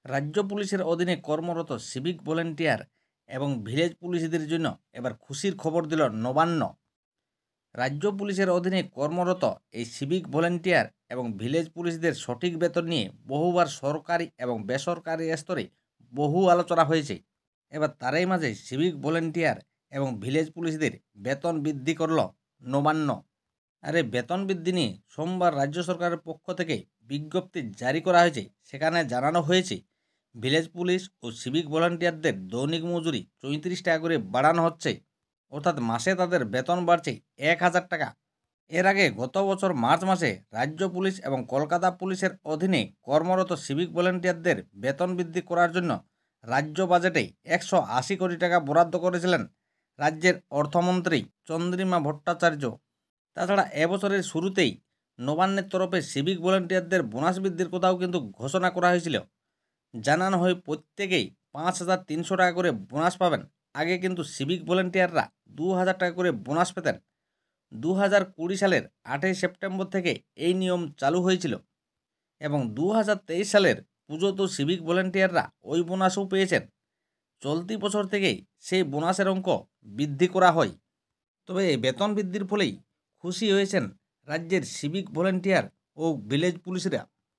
রাজ্য পুলিশের অধীনে কর্মরত সিভিক ভলেন্টিয়ার এবং ভিলেজ পুলিশদের জন্য এবার খুশির খবর দিল নবান্ন। রাজ্য পুলিশের অধীনে কর্মরত এই সিভিক ভলেন্টিয়ার এবং ভিলেজ পুলিশদের সঠিক বেতন নিয়ে বহুবার সরকারি এবং বেসরকারি স্তরে বহু আলোচনা হয়েছে। এবার তারই মাঝে সিভিক ভলেন্টিয়ার এবং ভিলেজ পুলিশদের বেতন বৃদ্ধি করল নবান্ন। আর এই বেতন বৃদ্ধি নিয়ে সোমবার রাজ্য সরকারের পক্ষ থেকে বিজ্ঞপ্তি জারি করা হয়েছে। সেখানে জানানো হয়েছে ভিলেজ পুলিশ ও সিভিক ভলান্টিয়ারদের দৈনিক মজুরি ৩৪ টাকা করে বাড়ানো হচ্ছে, অর্থাৎ মাসে তাদের বেতন বাড়ছে ১,০০০ টাকা। এর আগে গত বছর মার্চ মাসে রাজ্য পুলিশ এবং কলকাতা পুলিশের অধীনে কর্মরত সিভিক ভলান্টিয়ারদের বেতন বৃদ্ধি করার জন্য রাজ্য বাজেটে ১৮০ কোটি টাকা বরাদ্দ করেছিলেন রাজ্যের অর্থমন্ত্রী চন্দ্রিমা ভট্টাচার্য। তাছাড়া এবছরের শুরুতেই নবান্নের তরফে সিভিক ভলান্টিয়ারদের বোনাস বৃদ্ধির কথাও কিন্তু ঘোষণা করা হয়েছিল। জানানো হয় প্রত্যেকেই ৫,৩০০ টাকা করে বোনাস পাবেন। আগে কিন্তু সিভিক ভলান্টিয়াররা ২,০০০ টাকা করে বোনাস পেতেন। ২০২০ সালের ৮ই সেপ্টেম্বর থেকে এই নিয়ম চালু হয়েছিল এবং ২০২৩ সালের পুজোতেও সিভিক ভলান্টিয়াররা ওই বোনাসও পেয়েছেন। চলতি বছর থেকেই সেই বোনাসের অঙ্ক বৃদ্ধি করা হয়। তবে এই বেতন বৃদ্ধির ফলেই খুশি হয়েছেন রাজ্যের সিভিক ভলান্টিয়ার ও ভিলেজ পুলিশরা।